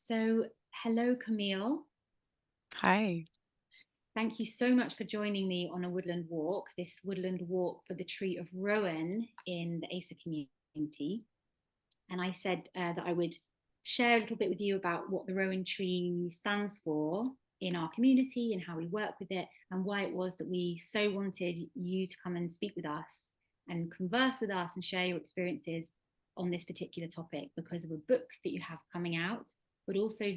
So, hello, Camille. Hi. Thank you so much for joining me on a woodland walk, this woodland walk for the tree of Rowan in the ASA community. And I said that I would share a little bit with you about what the Rowan tree stands for in our community and how we work with it, and why it was that we so wanted you to come and speak with us and converse with us and share your experiences on this particular topic because of a book that you have coming out, but also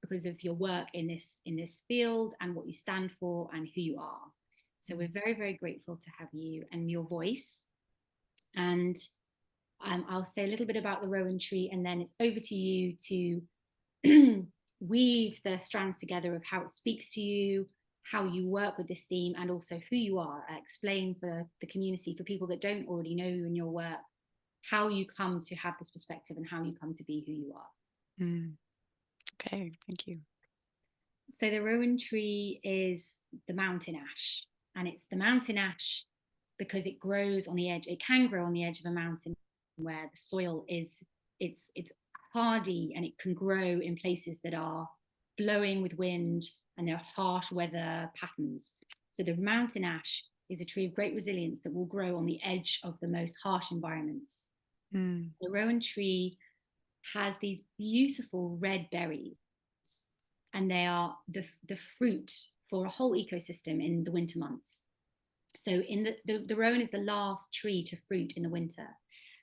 because of your work in this field and what you stand for and who you are. So we're very, very grateful to have you and your voice. And I'll say a little bit about the Rowan tree, and then it's over to you to weave the strands together of how it speaks to you, how you work with this theme, and also who you are. Explain for the community, for people that don't already know you and your work, how you come to have this perspective and how you come to be who you are. Okay, thank you. So the Rowan tree is the mountain ash, and it's the mountain ash because it grows on the edge. It can grow on the edge of a mountain where the soil is it's hardy, and it can grow in places that are blowing with wind and there are harsh weather patterns. So the mountain ash is a tree of great resilience that will grow on the edge of the most harsh environments. The Rowan tree has these beautiful red berries, and they are the fruit for a whole ecosystem in the winter months. So in the Rowan is the last tree to fruit in the winter.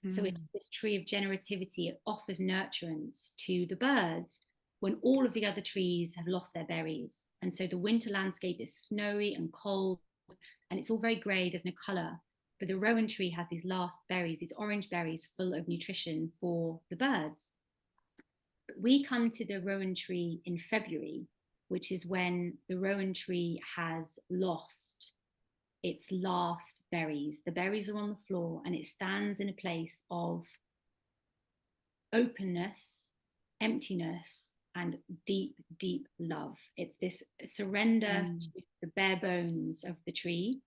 So it's this tree of generativity. It offers nurturance to the birds when all of the other trees have lost their berries. And so the winter landscape is snowy and cold, and it's all very grey, there's no colour. But the Rowan tree has these last berries, these orange berries full of nutrition for the birds. We come to the Rowan tree in February, which is when the Rowan tree has lost its last berries. The berries are on the floor, and it stands in a place of openness, emptiness, and deep, deep love. It's this surrender to the bare bones of the tree,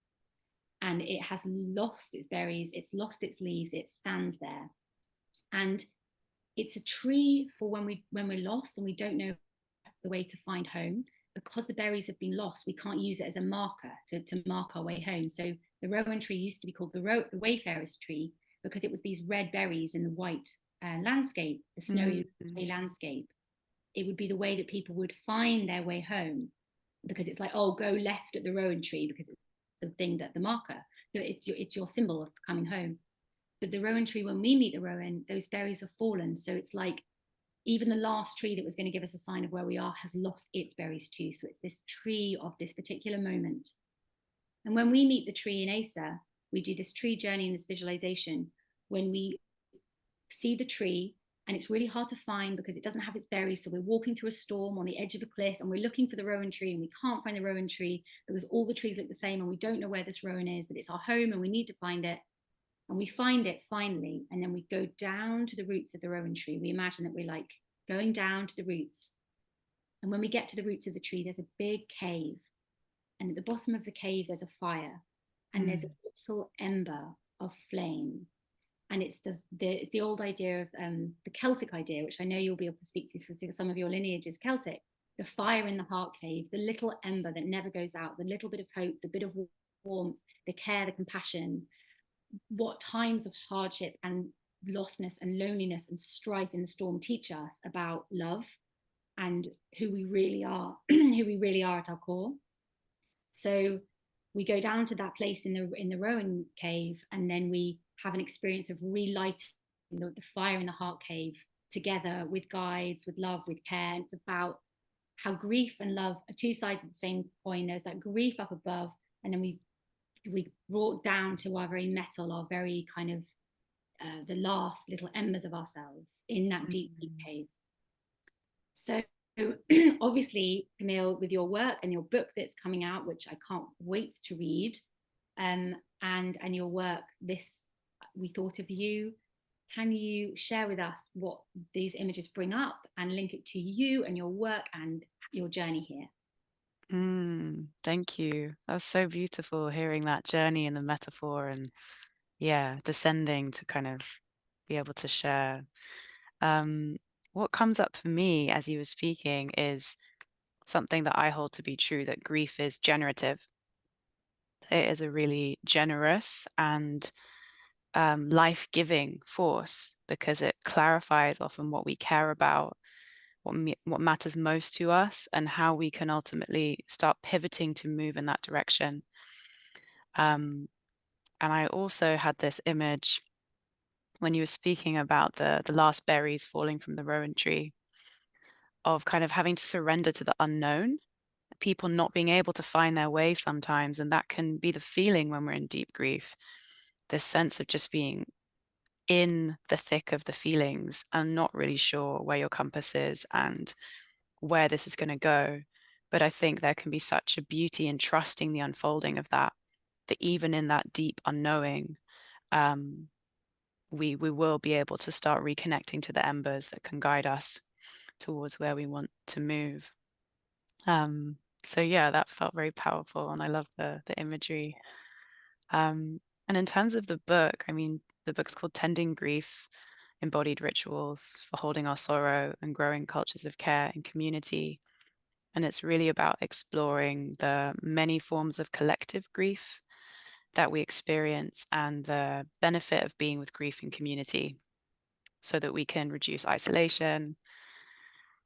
and it has lost its berries, it's lost its leaves, it stands there. And it's a tree for when we're lost and we don't know the way to find home. Because the berries have been lost, we can't use it as a marker to mark our way home. So the Rowan tree used to be called the wayfarer's tree because it was these red berries in the white landscape, the snowy landscape. It would be the way that people would find their way home, because it's like, oh, go left at the Rowan tree because it's the thing that the marker, it's your symbol of coming home. But the Rowan tree, when we meet the Rowan, those berries have fallen. So it's like even the last tree that was going to give us a sign of where we are has lost its berries too. So it's this tree of this particular moment. And when we meet the tree in ASA, we do this tree journey and this visualization when we see the tree, and it's really hard to find because it doesn't have its berries. So we're walking through a storm on the edge of a cliff, and we're looking for the Rowan tree, and we can't find the Rowan tree because all the trees look the same, and we don't know where this Rowan is, but it's our home and we need to find it. And we find it finally, and then we go down to the roots of the Rowan tree. We imagine that we're like going down to the roots. And when we get to the roots of the tree, there's a big cave. And at the bottom of the cave, there's a fire. And there's a little ember of flame. And it's the old idea of the Celtic idea, which I know you'll be able to speak to because some of your lineage is Celtic. The fire in the heart cave, the little ember that never goes out, the little bit of hope, the bit of warmth, the care, the compassion. What times of hardship and lostness and loneliness and strife in the storm teach us about love and who we really are, who we really are at our core. So we go down to that place in the Rowan cave, and then we have an experience of relighting the fire in the heart cave together with guides, with love, with care. And it's about how grief and love are two sides of the same coin. There's that grief up above, and then we brought down to our very metal, our very kind of the last little embers of ourselves in that deep, deep cave. So obviously, Camille, with your work and your book that's coming out, which I can't wait to read, and your work, we thought of you. Can you share with us what these images bring up and link it to you and your work and your journey here? Thank you. That was so beautiful hearing that journey and the metaphor and descending to kind of be able to share. what comes up for me as you were speaking is something that I hold to be true, that grief is generative. It is a really generous and life-giving force because it clarifies often what we care about, what matters most to us, and how we can ultimately start pivoting to move in that direction. And I also had this image when you were speaking about the last berries falling from the Rowan tree, of kind of having to surrender to the unknown, people not being able to find their way sometimes. And that can be the feeling when we're in deep grief, this sense of just being in the thick of the feelings and not really sure where your compass is and where this is going to go. But I think there can be such a beauty in trusting the unfolding of that, that even in that deep unknowing, um, we will be able to start reconnecting to the embers that can guide us towards where we want to move. So yeah, that felt very powerful, and I love the imagery. And in terms of the book, I mean, the book's called Tending Grief, Embodied Rituals for Holding Our Sorrow and Growing Cultures of Care and Community. And it's really about exploring the many forms of collective grief that we experience and the benefit of being with grief in community so that we can reduce isolation,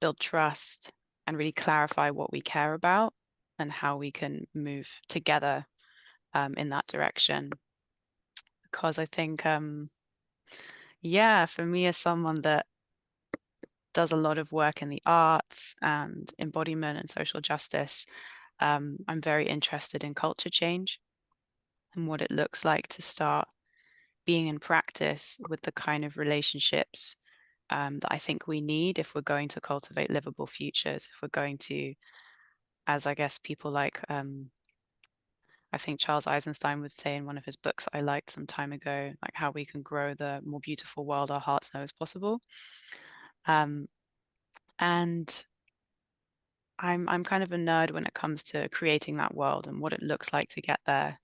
build trust, and really clarify what we care about and how we can move together in that direction. Because I think, yeah, for me, as someone that does a lot of work in the arts and embodiment and social justice, I'm very interested in culture change and what it looks like to start being in practice with the kind of relationships that I think we need if we're going to cultivate livable futures, if we're going to, as I guess people like, I think Charles Eisenstein would say in one of his books I liked some time ago, like how we can grow the more beautiful world our hearts know is possible. Um, and I'm kind of a nerd when it comes to creating that world and what it looks like to get there.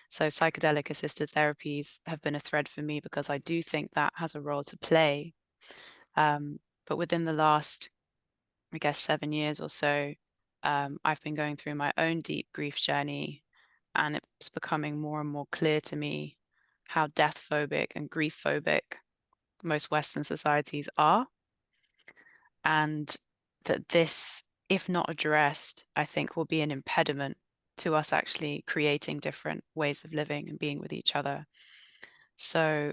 So psychedelic assisted therapies have been a thread for me because I do think that has a role to play. But within the last, I guess, 7 years or so, I've been going through my own deep grief journey, and it's becoming more and more clear to me how death phobic and grief phobic most Western societies are. And that this, if not addressed, I think will be an impediment to us actually creating different ways of living and being with each other. So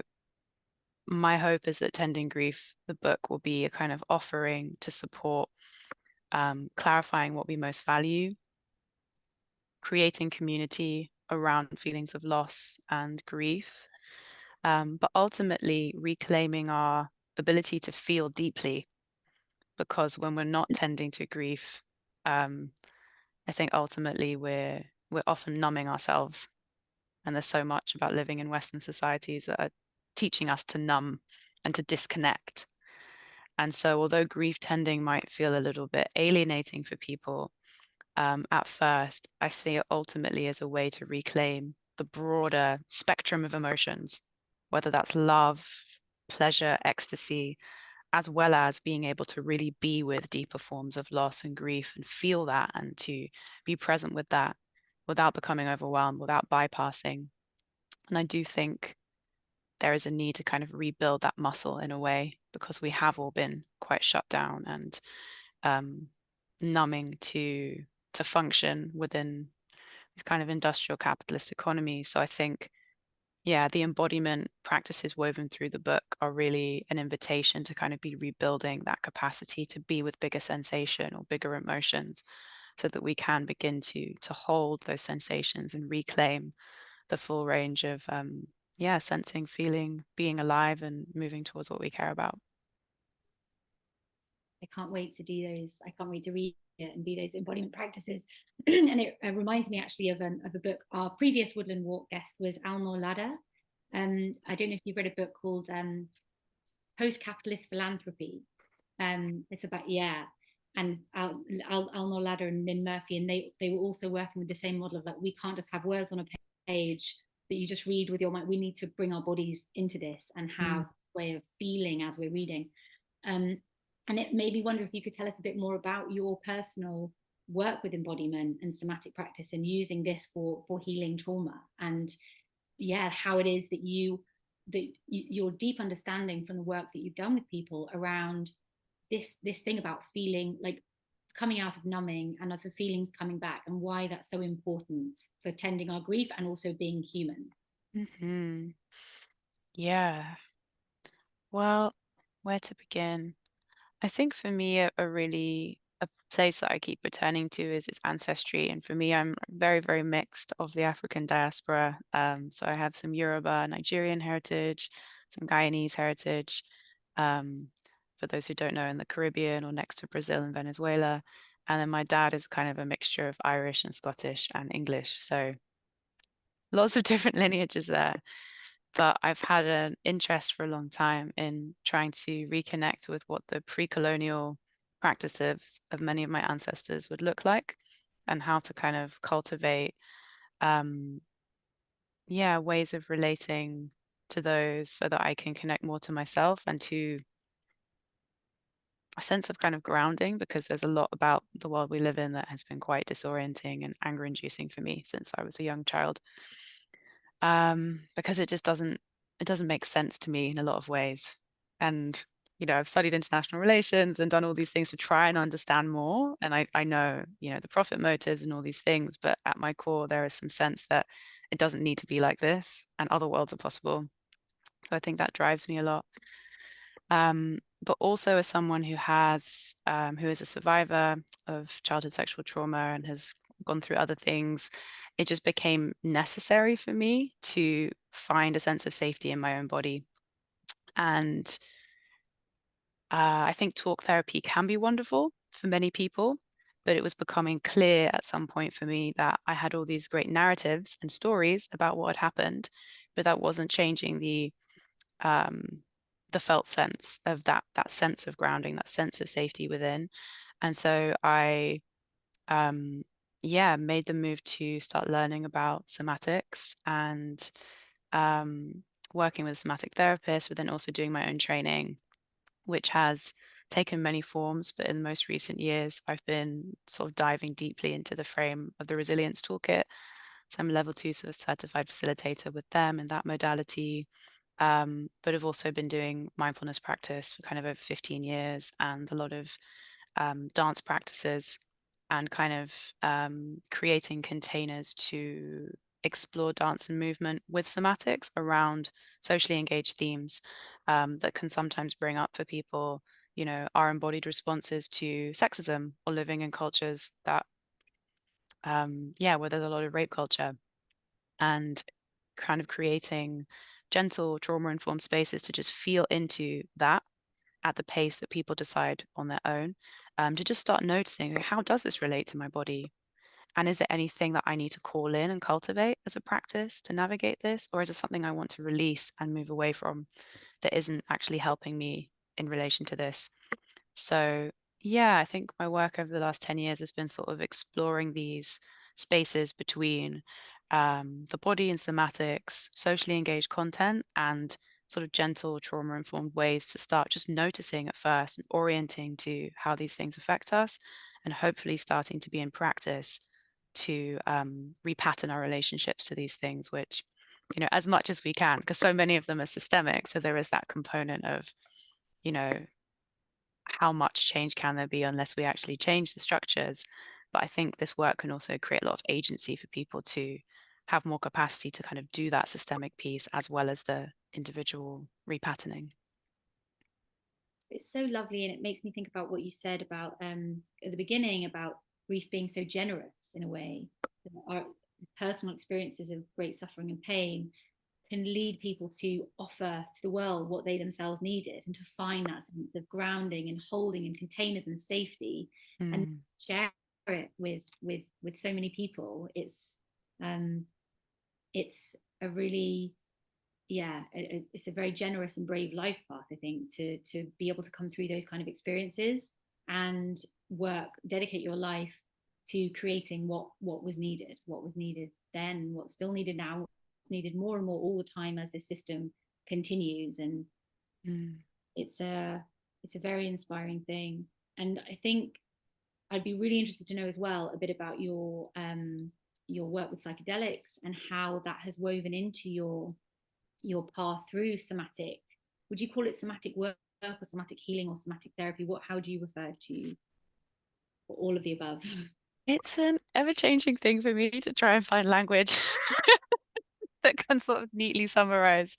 my hope is that Tending Grief, the book, will be a kind of offering to support clarifying what we most value, creating community around feelings of loss and grief, but ultimately reclaiming our ability to feel deeply. Because when we're not tending to grief, I think ultimately we're often numbing ourselves. And there's so much about living in Western societies that are teaching us to numb and to disconnect. And so, although grief tending might feel a little bit alienating for people at first, I see it ultimately as a way to reclaim the broader spectrum of emotions, whether that's love, pleasure, ecstasy, as well as being able to really be with deeper forms of loss and grief and feel that and to be present with that without becoming overwhelmed, without bypassing. And I do think there is a need to kind of rebuild that muscle in a way because we have all been quite shut down and numbing to function within these kind of industrial capitalist economies. So I think, yeah, the embodiment practices woven through the book are really an invitation to kind of be rebuilding that capacity to be with bigger sensation or bigger emotions so that we can begin to hold those sensations and reclaim the full range of yeah, sensing, feeling, being alive and moving towards what we care about. I can't wait to do those. I can't wait to read it and do those embodiment practices. And it reminds me actually of a book. Our previous Woodland Walk guest was Alnor Ladder. I don't know if you've read a book called Post-Capitalist Philanthropy. It's about, yeah. And Alnor Ladder and Lynn Murphy, and they were also working with the same model of like, we can't just have words on a page that you just read with your mind. We need to bring our bodies into this and have a way of feeling as we're reading. And it made me wonder if you could tell us a bit more about your personal work with embodiment and somatic practice and using this for healing trauma, and how it is that your deep understanding from the work that you've done with people around this thing about feeling like coming out of numbing and other feelings coming back, and why that's so important for tending our grief and also being human. Mm-hmm. Yeah. Well, where to begin? I think for me, a place that I keep returning to is its ancestry. And for me, I'm very, very mixed of the African diaspora. So I have some Yoruba, Nigerian heritage, some Guyanese heritage. Um, for those who don't know, in the Caribbean or next to Brazil and Venezuela. And then my dad is kind of a mixture of Irish and Scottish and English. So lots of different lineages there. But I've had an interest for a long time in trying to reconnect with what the pre-colonial practices of many of my ancestors would look like, and how to kind of cultivate um ways of relating to those so that I can connect more to myself and to a sense of kind of grounding, because there's a lot about the world we live in that has been quite disorienting and anger inducing for me since I was a young child. Because it doesn't make sense to me in a lot of ways. And I've studied international relations and done all these things to try and understand more. And I know, the profit motives and all these things, but at my core, there is some sense that it doesn't need to be like this and other worlds are possible. So I think that drives me a lot. But also as someone who is a survivor of childhood sexual trauma and has gone through other things, it just became necessary for me to find a sense of safety in my own body. And I think talk therapy can be wonderful for many people, but it was becoming clear at some point for me that I had all these great narratives and stories about what had happened, but that wasn't changing um, the felt sense of that sense of grounding, that sense of safety within. And so I made the move to start learning about somatics and um, working with a somatic therapist, but then also doing my own training, which has taken many forms. But in the most recent years, I've been sort of diving deeply into the frame of the resilience toolkit. So I'm a level 2 sort of certified facilitator with them in that modality. But I've also been doing mindfulness practice for kind of over 15 years and a lot of dance practices, and kind of creating containers to explore dance and movement with somatics around socially engaged themes that can sometimes bring up for people, our embodied responses to sexism or living in cultures that, where there's a lot of rape culture, and kind of creating gentle trauma-informed spaces to just feel into that at the pace that people decide on their own, to just start noticing, like, how does this relate to my body? And is there anything that I need to call in and cultivate as a practice to navigate this? Or is it something I want to release and move away from that isn't actually helping me in relation to this? So, yeah, I think my work over the last 10 years has been sort of exploring these spaces between the body and somatics, socially engaged content, and sort of gentle trauma informed ways to start just noticing at first and orienting to how these things affect us, and hopefully starting to be in practice to repattern our relationships to these things, which, as much as we can, because so many of them are systemic. So there is that component of, you know, how much change can there be unless we actually change the structures? But I think this work can also create a lot of agency for people to have more capacity to kind of do that systemic piece as well as the individual repatterning. It's so lovely, and it makes me think about what you said about at the beginning about grief being so generous in a way. Our personal experiences of great suffering and pain can lead people to offer to the world what they themselves needed, and to find that sense of grounding and holding and containers and safety, and Mm, share it with so many people. Um it's a really, it's a very generous and brave life path, I think, to be able to come through those kind of experiences and dedicate your life to creating what was needed then, what's still needed now, what's needed more and more all the time as this system continues. And mm, it's a It's a very inspiring thing. And I think I'd be really interested to know as well a bit about your work with psychedelics and how that has woven into your path through somatic. Would you call it somatic work or somatic healing or somatic therapy? How do you refer to all of the above? It's an ever-changing thing for me to try and find language that can sort of neatly summarize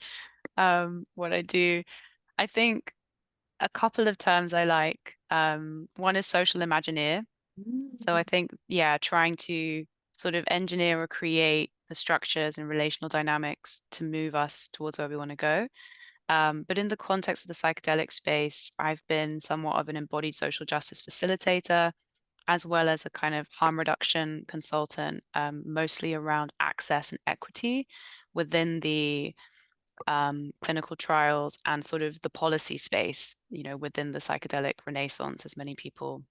what I do. I think a couple of terms I like. One is social imagineer. So I think, yeah, trying to sort of engineer or create the structures and relational dynamics to move us towards where we want to go. But in the context of the psychedelic space, I've been somewhat of an embodied social justice facilitator, as well as a kind of harm reduction consultant, mostly around access and equity within the clinical trials and sort of the policy space, within the psychedelic renaissance, as many people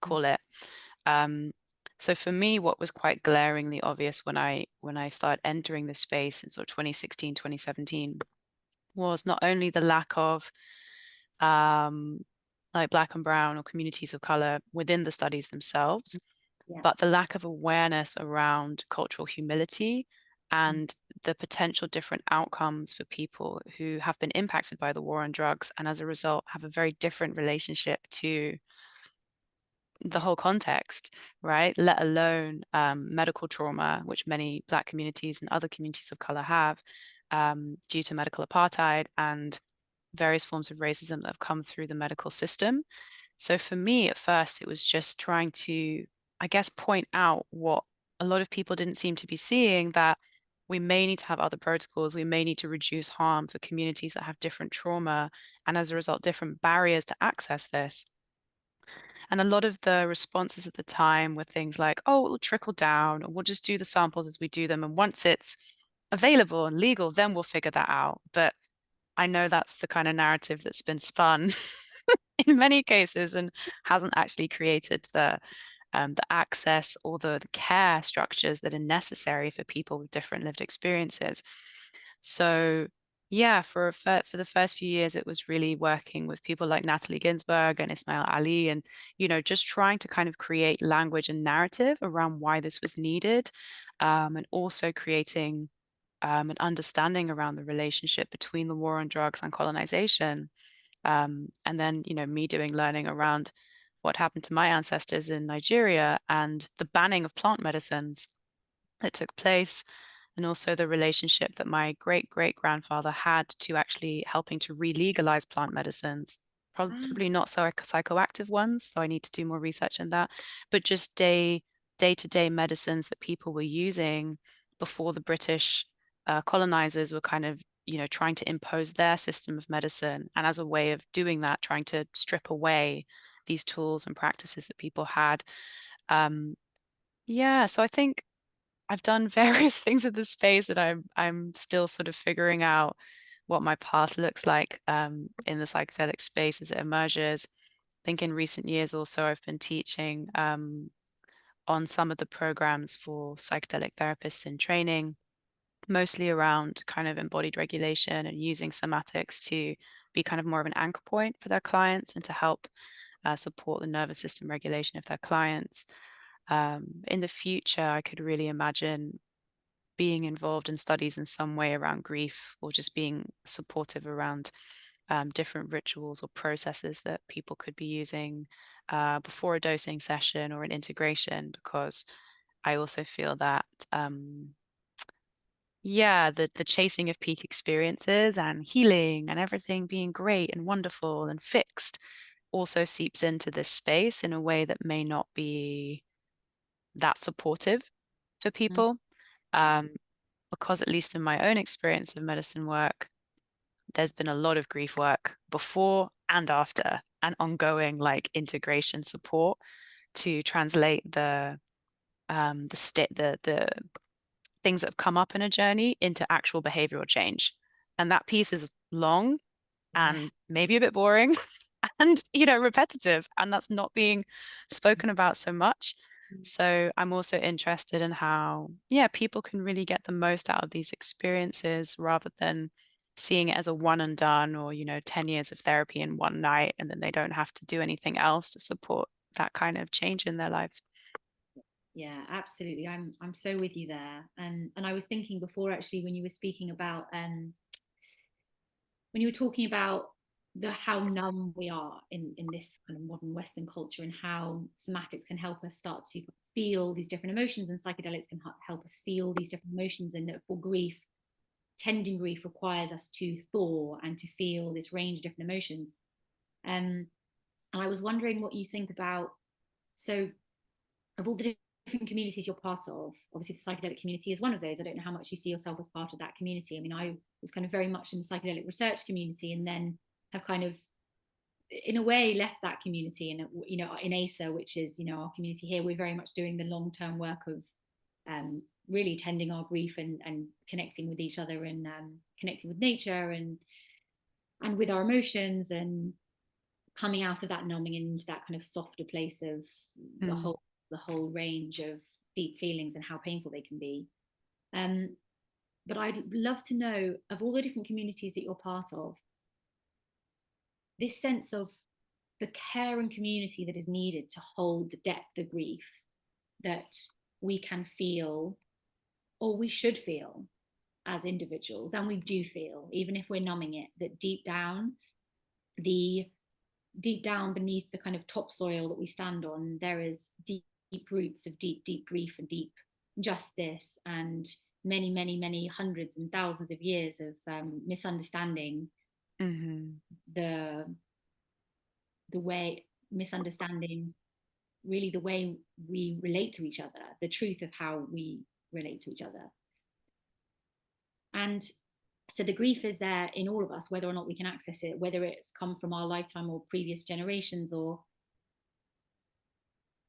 call it. So for me, what was quite glaringly obvious when I started entering the space in sort of 2016, 2017, was not only the lack of like Black and Brown or communities of color within the studies themselves, but the lack of awareness around cultural humility and the potential different outcomes for people who have been impacted by the war on drugs and as a result have a very different relationship to the whole context, right? Let alone medical trauma, which many Black communities and other communities of color have due to medical apartheid and various forms of racism that have come through the medical system. So for me, at first, it was just trying to, I guess, point out what a lot of people didn't seem to be seeing, that we may need to have other protocols. We may need to reduce harm for communities that have different trauma and as a result, different barriers to access this. And a lot of the responses at the time were things like, oh, it'll trickle down, or we'll just do the samples as we do them. And once it's available and legal, then we'll figure that out. But I know that's the kind of narrative that's been spun in many cases and hasn't actually created the access or the care structures that are necessary for people with different lived experiences. So yeah, for the first few years, it was really working with people like Natalie Ginsburg and Ismail Ali, and just trying to kind of create language and narrative around why this was needed, and also creating an understanding around the relationship between the war on drugs and colonization. And then, me doing learning around what happened to my ancestors in Nigeria and the banning of plant medicines that took place, and also the relationship that my great-great-grandfather had to actually helping to re-legalize plant medicines. Probably not so psychoactive ones, so I need to do more research in that, but just day-to-day medicines that people were using before the British colonizers were kind of, trying to impose their system of medicine. And as a way of doing that, trying to strip away these tools and practices that people had. Yeah, so I think I've done various things in this space that I'm still sort of figuring out what my path looks like in the psychedelic space as it emerges. I think in recent years also I've been teaching on some of the programs for psychedelic therapists in training, mostly around kind of embodied regulation and using somatics to be kind of more of an anchor point for their clients and to help support the nervous system regulation of their clients. In the future, I could really imagine being involved in studies in some way around grief, or just being supportive around different rituals or processes that people could be using before a dosing session or an integration, because I also feel that yeah, the chasing of peak experiences and healing and everything being great and wonderful and fixed also seeps into this space in a way that may not be that supportive for people. Because at least in my own experience of medicine work, there's been a lot of grief work before and after, and ongoing like integration support to translate the things that have come up in a journey into actual behavioral change. And that piece is long and maybe a bit boring and repetitive, and that's not being spoken about so much. So I'm also interested in how people can really get the most out of these experiences rather than seeing it as a one and done, or 10 years of therapy in one night, and then they don't have to do anything else to support that kind of change in their lives. Yeah, absolutely. I'm so with you there. And I was thinking before, actually, when you were speaking about when you were talking about how numb we are in this kind of modern Western culture, and how somatics can help us start to feel these different emotions, and psychedelics can help us feel these different emotions, and that for grief, tending grief requires us to thaw and to feel this range of different emotions. And I was wondering what you think about, so of all the different communities you're part of, obviously the psychedelic community is one of those. I don't know how much you see yourself as part of that community. I mean, I was kind of very much in the psychedelic research community, and then have kind of, in a way, left that community. And in ASA, which is our community here, we're very much doing the long-term work of really tending our grief, and connecting with each other, and connecting with nature, and with our emotions, and coming out of that numbing into that kind of softer place of the whole range of deep feelings and how painful they can be. But I'd love to know, of all the different communities that you're part of, this sense of the care and community that is needed to hold the depth of grief that we can feel, or we should feel as individuals, and we do feel, even if we're numbing it, that deep down beneath the kind of topsoil that we stand on, there is deep roots of deep grief and deep justice, and many, many, many hundreds and thousands of years of misunderstanding. The way misunderstanding really the way we relate to each other, the truth of how we relate to each other. And so the grief is there in all of us, whether or not we can access it, whether it's come from our lifetime or previous generations. Or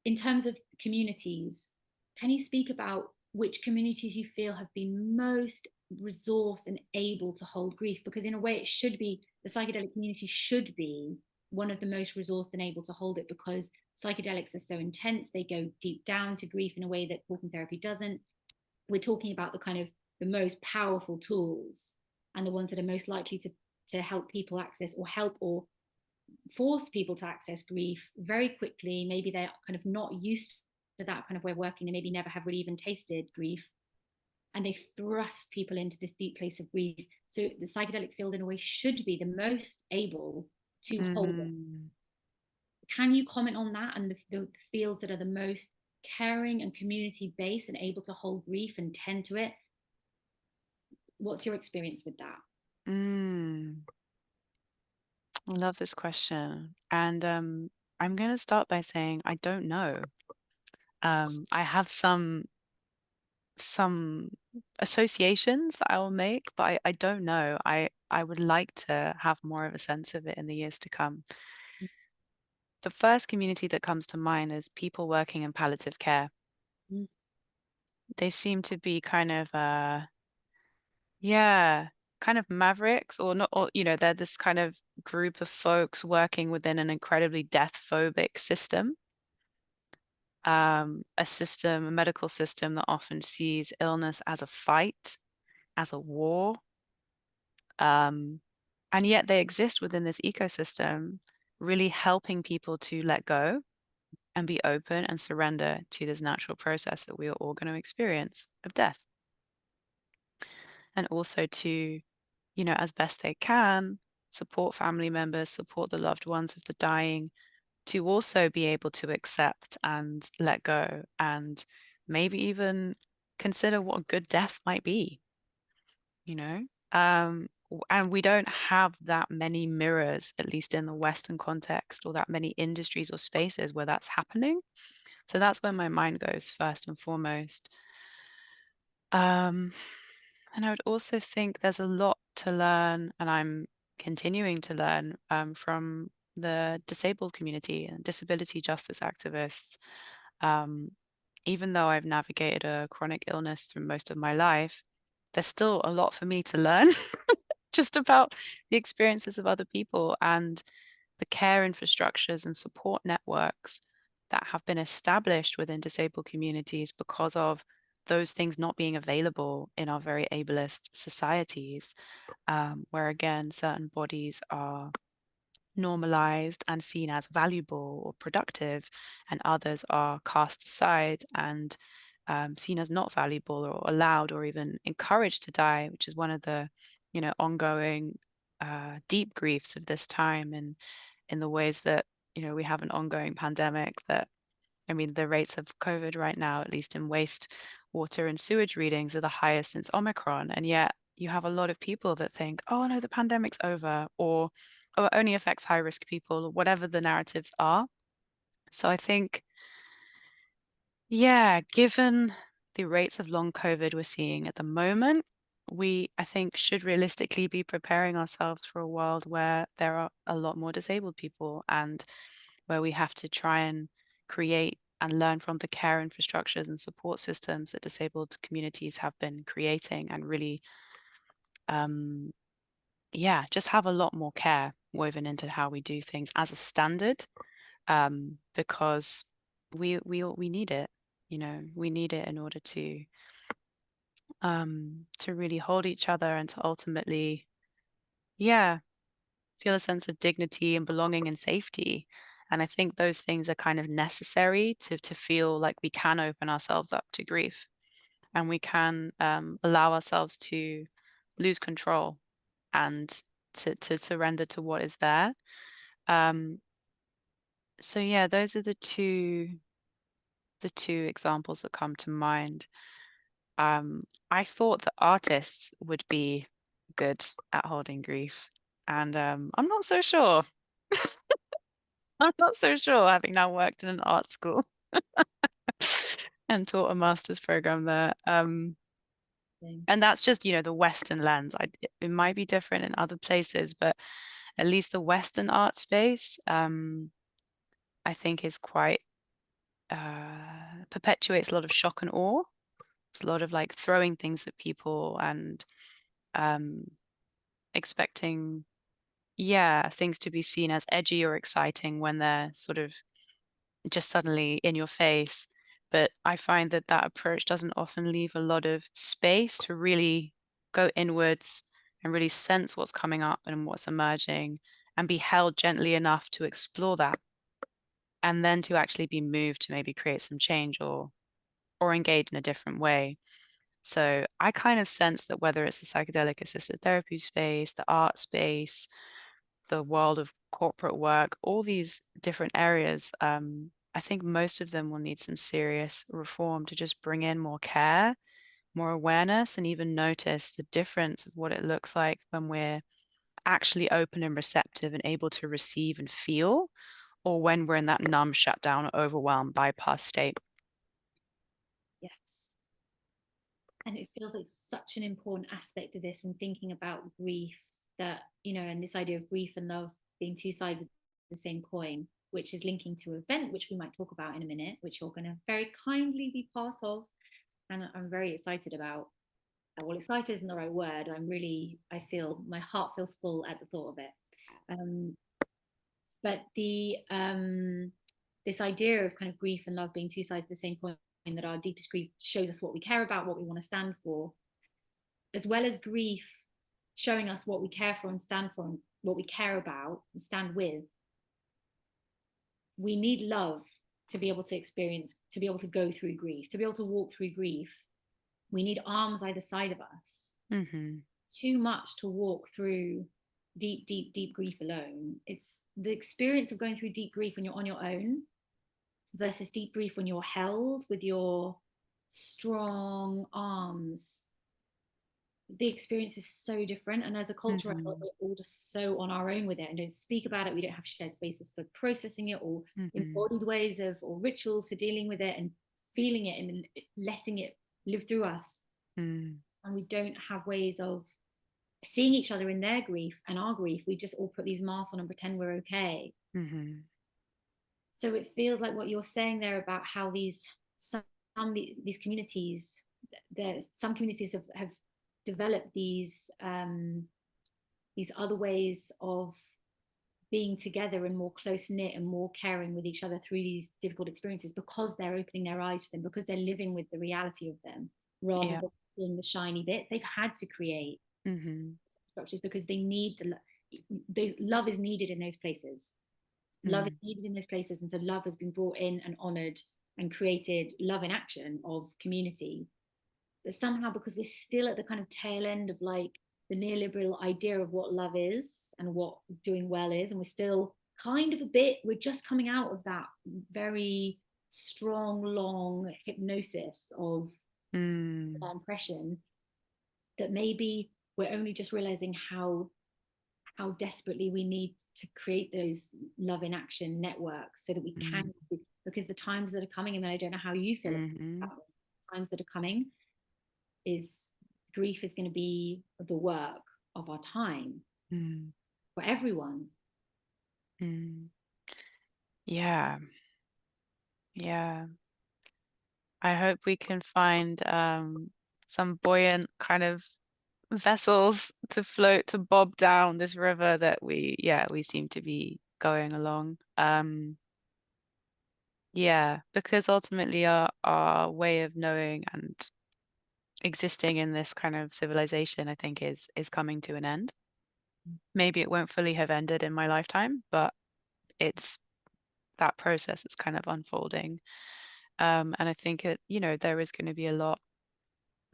in terms of communities, can you speak about which communities you feel have been most resourced and able to hold grief? Because in a way, it should be, the psychedelic community should be one of the most resourced and able to hold it, because psychedelics are so intense. They go deep down to grief in a way that talking therapy doesn't. We're talking about the kind of the most powerful tools, and the ones that are most likely to help people access, or help or force people to access grief very quickly. Maybe they're kind of not used to that kind of way of working, and maybe never have really even tasted grief, and they thrust people into this deep place of grief. So the psychedelic field in a way should be the most able to hold it. Can you comment on that, and the fields that are the most caring and community based and able to hold grief and tend to it? What's your experience with that? I love this question. And I'm going to start by saying I don't know. I have some associations that I will make, but I don't know. I would like to have more of a sense of it in the years to come. The first community that comes to mind is people working in palliative care. They seem to be kind of kind of mavericks, or not, or they're this kind of group of folks working within an incredibly death phobic system. A medical system that often sees illness as a fight, as a war. And yet they exist within this ecosystem, really helping people to let go and be open and surrender to this natural process that we are all going to experience of death. And also to, as best they can, support family members, support the loved ones of the dying, to also be able to accept and let go, and maybe even consider what a good death might be, and we don't have that many mirrors, at least in the Western context, or that many industries or spaces where that's happening. So that's where my mind goes first and foremost. And I would also think there's a lot to learn, and I'm continuing to learn from the disabled community and disability justice activists. Even though I've navigated a chronic illness through most of my life, there's still a lot for me to learn just about the experiences of other people and the care infrastructures and support networks that have been established within disabled communities because of those things not being available in our very ableist societies, where again, certain bodies are normalized and seen as valuable or productive, and others are cast aside and seen as not valuable or allowed or even encouraged to die, which is one of the, ongoing deep griefs of this time, and in the ways that, we have an ongoing pandemic that, I mean, the rates of COVID right now, at least in waste water and sewage readings, are the highest since Omicron. And yet you have a lot of people that think, oh no, the pandemic's over, or oh, it only affects high risk people, or whatever the narratives are. So I think, yeah, given the rates of long COVID we're seeing at the moment, we, I think, should realistically be preparing ourselves for a world where there are a lot more disabled people, and where we have to try and create and learn from the care infrastructures and support systems that disabled communities have been creating, and really, just have a lot more care woven into how we do things as a standard, because we need it. We need it in order to really hold each other and to ultimately, yeah, feel a sense of dignity and belonging and safety. And I think those things are kind of necessary to feel like we can open ourselves up to grief, and we can allow ourselves to lose control and to surrender to what is there. So yeah, those are the two examples that come to mind. I thought that artists would be good at holding grief, and I'm not so sure. I'm not so sure, having now worked in an art school and taught a master's program there. And that's just, the Western lens. It might be different in other places, but at least the Western art space, I think, is quite perpetuates a lot of shock and awe. It's a lot of like throwing things at people and expecting, things to be seen as edgy or exciting when they're sort of just suddenly in your face. But I find that that approach doesn't often leave a lot of space to really go inwards and really sense what's coming up and what's emerging, and be held gently enough to explore that, and then to actually be moved to maybe create some change or engage in a different way. So I kind of sense that whether it's the psychedelic assisted therapy space, the art space, the world of corporate work, all these different areas, I think most of them will need some serious reform to just bring in more care, more awareness, and even notice the difference of what it looks like when we're actually open and receptive and able to receive and feel, or when we're in that numb, shut down, overwhelmed, bypass state. Yes. And it feels like such an important aspect of this when thinking about grief, that, and this idea of grief and love being two sides of the same coin, which is linking to an event, which we might talk about in a minute, which you're going to very kindly be part of. And I'm very excited about. Well, excited isn't the right word. I feel my heart feels full at the thought of it. But this idea of kind of grief and love being two sides of the same coin, that our deepest grief shows us what we care about, what we want to stand for, as well as grief showing us what we care for and stand for, and what we care about and stand with. We need love to be able to experience, to be able to go through grief, to be able to walk through grief. We need arms either side of us. Mm-hmm. Too much to walk through deep grief alone. It's the experience of going through deep grief when you're on your own versus deep grief when you're held with your strong arms. The experience is so different, and as a culture, I feel like we're all just so on our own with it and don't speak about it. We don't have shared spaces for processing it, or embodied ways of, or rituals for dealing with it and feeling it and letting it live through us. And we don't have ways of seeing each other in their grief and our grief. We just all put these masks on and pretend we're okay. So it feels like what you're saying there about how these communities, some communities have developed these other ways of being together and more close knit and more caring with each other through these difficult experiences, because they're opening their eyes to them, because they're living with the reality of them rather Yeah. than seeing the shiny bits. They've had to create structures because they need love is needed in those places. Love is needed in those places, and so love has been brought in and honored and created love in action of community. But somehow, because we're still at the kind of tail end of like the neoliberal idea of what love is and what doing well is, and we're still kind of we're just coming out of that very strong, long hypnosis of impression, that maybe we're only just realizing how desperately we need to create those love in action networks so that we can, because the times that are coming, and I don't know how you feel about this, times that are coming, is grief is going to be the work of our time for everyone. Yeah. I hope we can find some buoyant kind of vessels to float, to bob down this river that we seem to be going along. Because ultimately our way of knowing and existing in this kind of civilization, I think, is coming to an end. Maybe it won't fully have ended in my lifetime, but it's that process is kind of unfolding. And I think there is going to be a lot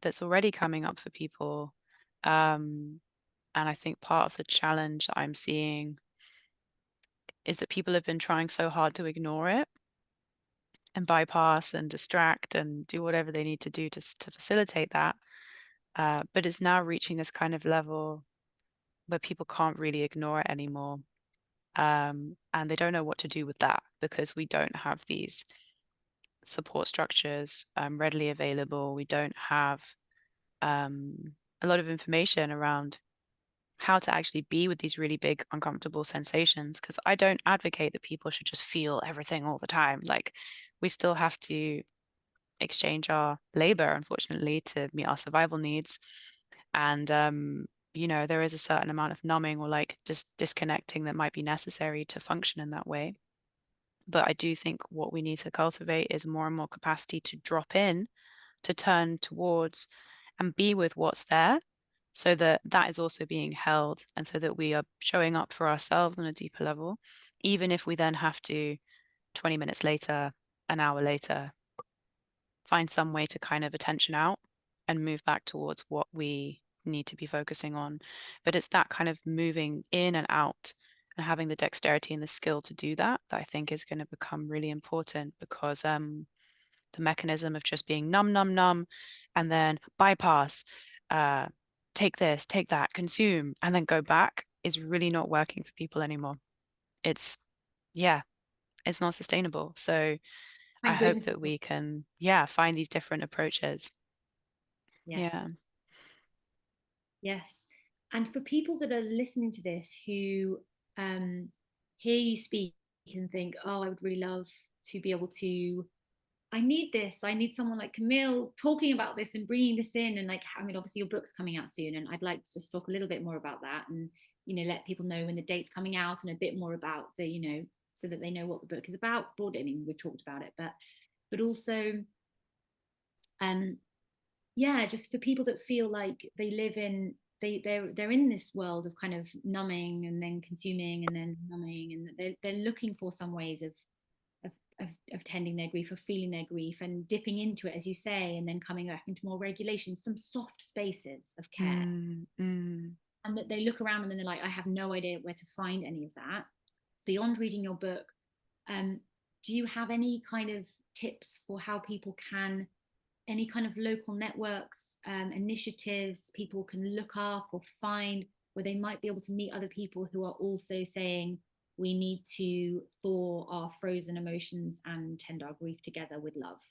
that's already coming up for people. And I think part of the challenge that I'm seeing is that people have been trying so hard to ignore it and bypass and distract and do whatever they need to do to facilitate that. But it's now reaching this kind of level where people can't really ignore it anymore. And they don't know what to do with that because we don't have these support structures readily available. We don't have a lot of information around how to actually be with these really big, uncomfortable sensations. Because I don't advocate that people should just feel everything all the time. Like, we still have to exchange our labor, unfortunately, to meet our survival needs. And there is a certain amount of numbing or like just disconnecting that might be necessary to function in that way. But I do think what we need to cultivate is more and more capacity to drop in, to turn towards and be with what's there, so that that is also being held, and so that we are showing up for ourselves on a deeper level, even if we then have to 20 minutes later, an hour later, find some way to kind of attention out and move back towards what we need to be focusing on. But it's that kind of moving in and out and having the dexterity and the skill to do that I think is going to become really important, because the mechanism of just being numb, and then bypass, take this, take that, consume, and then go back is really not working for people anymore. It's not sustainable. So I hope that we can, find these different approaches. Yes. And for people that are listening to this who hear you speak and think, oh, I would really love to be able to, I need this. I need someone like Camille talking about this and bringing this in. And like, I mean, obviously your book's coming out soon, and I'd like to just talk a little bit more about that, and, let people know when the date's coming out, and a bit more about the, so that they know what the book is about. I mean, we've talked about it, but also, just for people that feel like they live in, they're in this world of kind of numbing and then consuming and then numbing, and they're looking for some ways of tending their grief, of feeling their grief and dipping into it, as you say, and then coming back into more regulation, some soft spaces of care. And that they look around them and they're like, I have no idea where to find any of that. Beyond reading your book, do you have any kind of tips for how people can, any kind of local networks, initiatives people can look up or find, where they might be able to meet other people who are also saying, we need to thaw our frozen emotions and tend our grief together with love?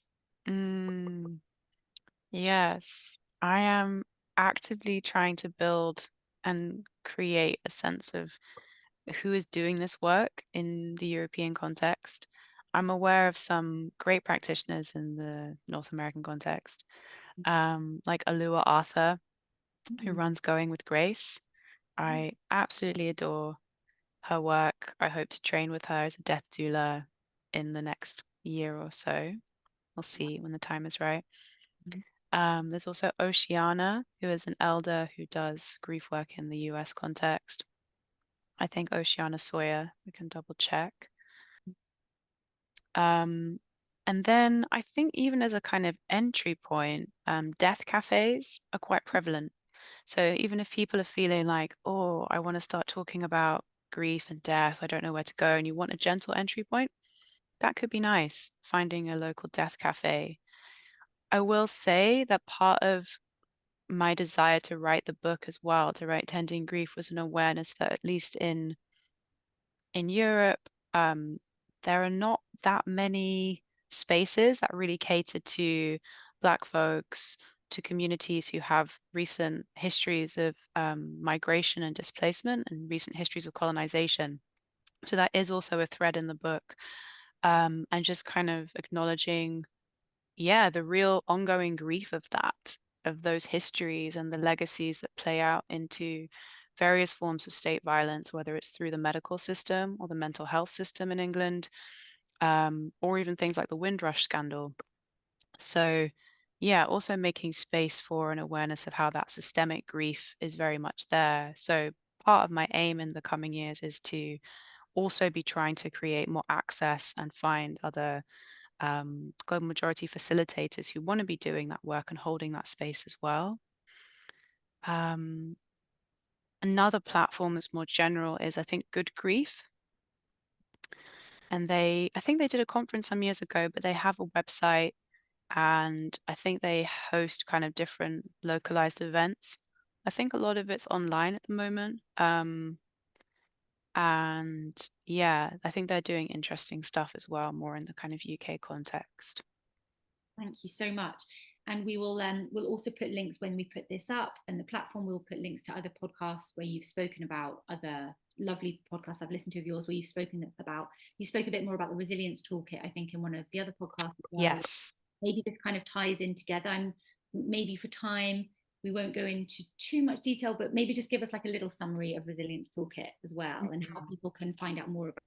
Yes, I am actively trying to build and create a sense of who is doing this work in the European context. I'm aware of some great practitioners in the North American context, like Alua Arthur, who runs Going with Grace. I absolutely adore her work. I hope to train with her as a death doula in the next year or so. We'll see when the time is right. There's also Oceana, who is an elder who does grief work in the US context. I think Oceana Sawyer, we can double check. And then I think even as a kind of entry point, death cafes are quite prevalent. So even if people are feeling like, oh, I want to start talking about grief and death, I don't know where to go, and you want a gentle entry point, that could be nice, finding a local death cafe. I will say that part of my desire to write the book as well, to write Tending Grief, was an awareness that at least in Europe, there are not that many spaces that really cater to Black folks, to communities who have recent histories of migration and displacement and recent histories of colonization. So that is also a thread in the book, and just kind of acknowledging, yeah, the real ongoing grief of that, of those histories and the legacies that play out into various forms of state violence, whether it's through the medical system or the mental health system in England, or even things like the Windrush scandal. So, yeah, also making space for an awareness of how that systemic grief is very much there. So, part of my aim in the coming years is to also be trying to create more access and find other global majority facilitators who want to be doing that work and holding that space as well. Another platform that's more general is, I think, Good Grief. And I think they did a conference some years ago, but they have a website, and I think they host kind of different localized events. I think a lot of it's online at the moment. And yeah, I think they're doing interesting stuff as well, more in the kind of UK context. Thank you so much. And we'll also put links when we put this up, and the platform will put links to other podcasts where you've spoken about other lovely podcasts I've listened to of yours where you spoke a bit more about the resilience toolkit, I think, in one of the other podcasts as well. Yes. Maybe this kind of ties in together. Maybe for time we won't go into too much detail, but maybe just give us like a little summary of resilience toolkit as well, and how people can find out more about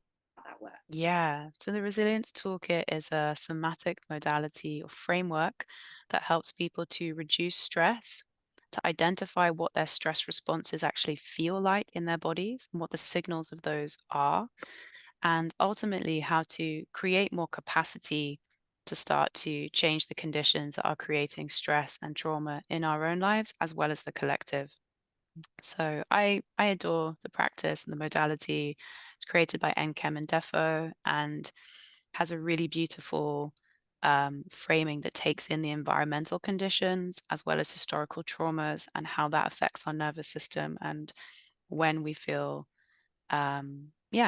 that work. Yeah, so the Resilience Toolkit is a somatic modality or framework that helps people to reduce stress, to identify what their stress responses actually feel like in their bodies and what the signals of those are, and ultimately how to create more capacity to start to change the conditions that are creating stress and trauma in our own lives as well as the collective. So I adore the practice and the modality. It's created by NChem and Defo and has a really beautiful framing that takes in the environmental conditions as well as historical traumas and how that affects our nervous system and when we feel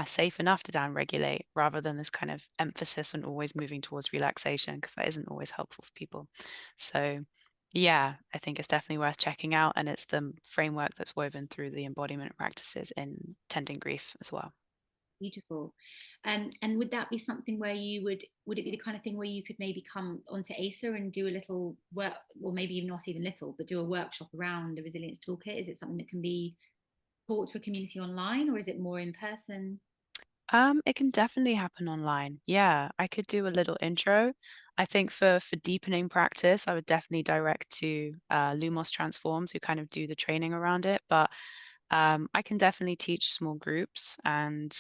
safe enough to downregulate rather than this kind of emphasis on always moving towards relaxation because that isn't always helpful for people. So yeah, I think it's definitely worth checking out, and it's the framework that's woven through the embodiment practices in Tending Grief as well. Beautiful. And would that be something where would it be the kind of thing where you could maybe come onto ASA and do a little work, or maybe even not even little, but do a workshop around the resilience toolkit? Is it something that can be taught to a community online, or is it more in person? It can definitely happen online. Yeah, I could do a little intro. I think for deepening practice, I would definitely direct to Lumos Transforms, who kind of do the training around it. But I can definitely teach small groups and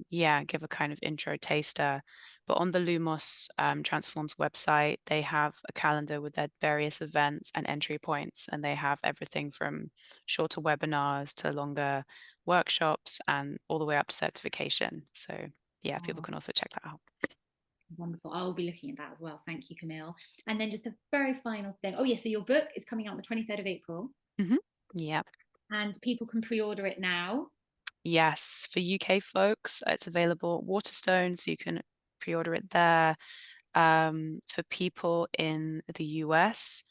yeah, give a kind of intro taster. But on the Lumos Transforms website, they have a calendar with their various events and entry points, and they have everything from shorter webinars to longer workshops and all the way up to certification. So yeah, people Oh, can also check that out. wonderful. I'll be looking at that as well. Thank you, Camille. And then just a very final thing. Oh, yeah. So your book is coming out on the 23rd of April, Hmm. Yeah. and people can pre order it now. Yes, for UK folks, it's available at Waterstone, so you can pre-order it there. For people in the US,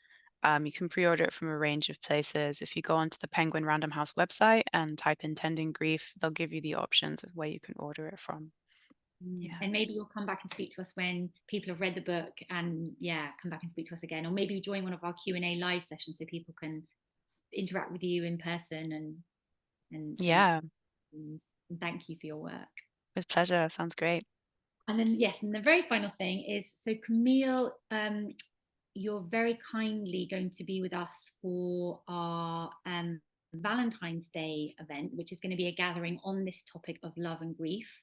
you can pre-order it from a range of places. If you go onto the Penguin Random House website and type in Tending Grief, they'll give you the options of where you can order it from. Yeah. And maybe you'll come back and speak to us when people have read the book, and yeah, come back and speak to us again, or maybe join one of our Q&A live sessions so people can interact with you in person and Yeah. And thank you for your work. With pleasure. Sounds great. And then, yes, and the very final thing is, so Camille, you're very kindly going to be with us for our Valentine's Day event, which is going to be a gathering on this topic of love and grief.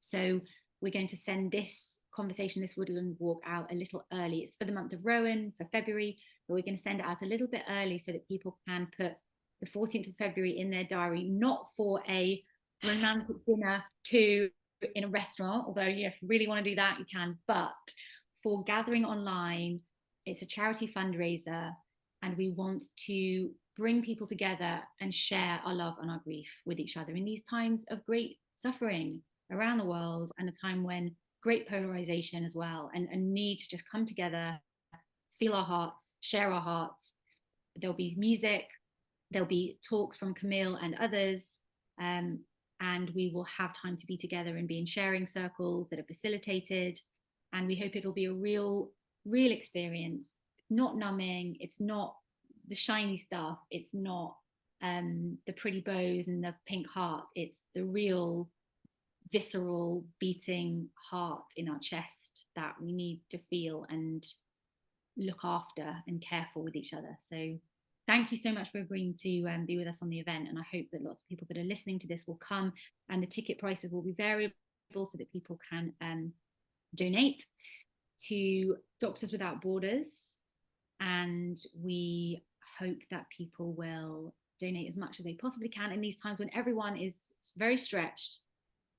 So we're going to send this conversation, this Woodland Walk, out a little early. It's for the month of Rowan, for February, but we're going to send it out a little bit early so that people can put the 14th of February in their diary, not for a romantic dinner in a restaurant, although if you really want to do that, you can, but for gathering online. It's a charity fundraiser, and we want to bring people together and share our love and our grief with each other in these times of great suffering around the world, and a time when great polarization as well, and a need to just come together, feel our hearts, share our hearts. There'll be music, there'll be talks from Camille and others, and we will have time to be together and be in sharing circles that are facilitated. And we hope it'll be a real experience, not numbing. It's not the shiny stuff. It's not the pretty bows and the pink heart. It's the real visceral beating heart in our chest that we need to feel and look after and care for with each other. So thank you so much for agreeing to be with us on the event. And I hope that lots of people that are listening to this will come, and the ticket prices will be variable so that people can donate to Doctors Without Borders. And we hope that people will donate as much as they possibly can in these times when everyone is very stretched.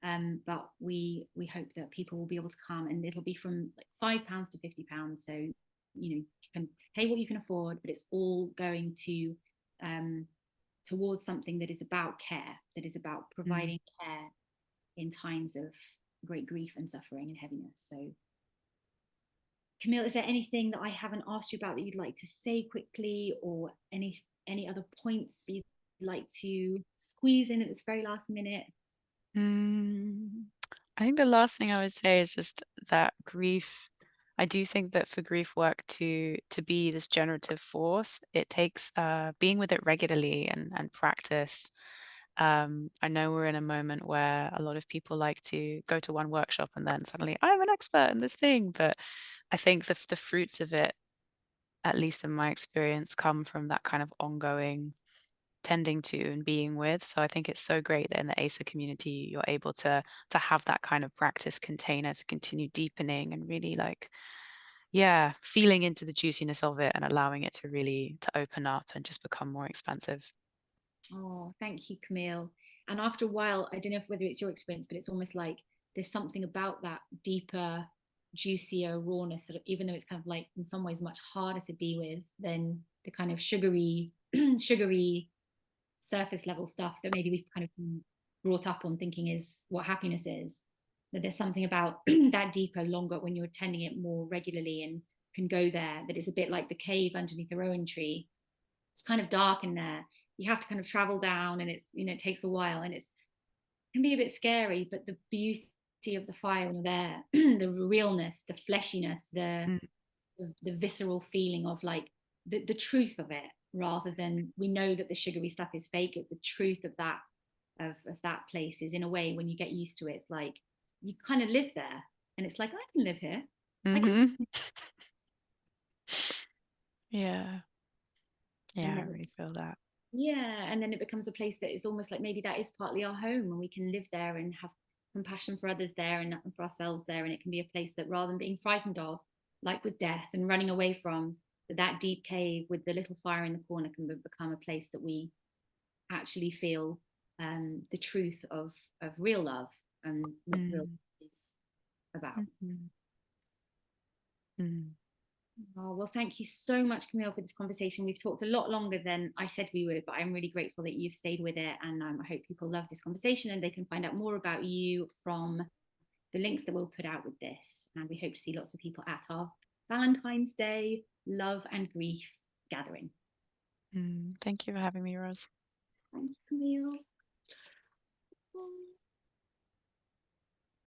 But we hope that people will be able to come, and it'll be from like £5 to £50. So you can pay what you can afford, but it's all going to towards something that is about care, that is about providing care in times of great grief and suffering and heaviness. So Camille, is there anything that I haven't asked you about that you'd like to say quickly, or any other points you'd like to squeeze in at this very last minute? I think the last thing I would say is just that grief. I do think that for grief work to be this generative force, it takes being with it regularly and practice. I know we're in a moment where a lot of people like to go to one workshop and then suddenly I'm an expert in this thing, but I think the fruits of it, at least in my experience, come from that kind of ongoing tending to and being with. So I think it's so great that in the ASA community you're able to have that kind of practice container to continue deepening and really feeling into the juiciness of it and allowing it to really to open up and just become more expansive. Oh, thank you, Camille. And after a while, I don't know whether it's your experience, but it's almost like there's something about that deeper, juicier rawness, sort of, even though it's kind of like in some ways much harder to be with than the kind of sugary surface level stuff that maybe we've kind of been brought up on thinking is what happiness is. That there's something about that deeper, longer, when you're attending it more regularly and can go there, that it's a bit like the cave underneath the Rowan tree. It's kind of dark in there. You have to kind of travel down, and it's it takes a while, and it can be a bit scary, but the beauty of the fire when you're there, the realness, the fleshiness, the visceral feeling of like the truth of it, rather than, we know that the sugary stuff is fake, but the truth of that place is, in a way, when you get used to it, it's like you kind of live there, and it's like, I can live here. Mm-hmm. Yeah, I really feel that. Yeah, and then it becomes a place that is almost like maybe that is partly our home, and we can live there and have compassion for others there and for ourselves there. And it can be a place that, rather than being frightened of, like with death and running away from, that deep cave with the little fire in the corner can become a place that we actually feel the truth of real love and what real love is about. Oh, well, thank you so much, Camille, for this conversation. We've talked a lot longer than I said we would, but I'm really grateful that you've stayed with it. And I hope people love this conversation, and they can find out more about you from the links that we'll put out with this. And we hope to see lots of people at our Valentine's Day Love and Grief gathering. Thank you for having me, Rose. Thank you, Camille.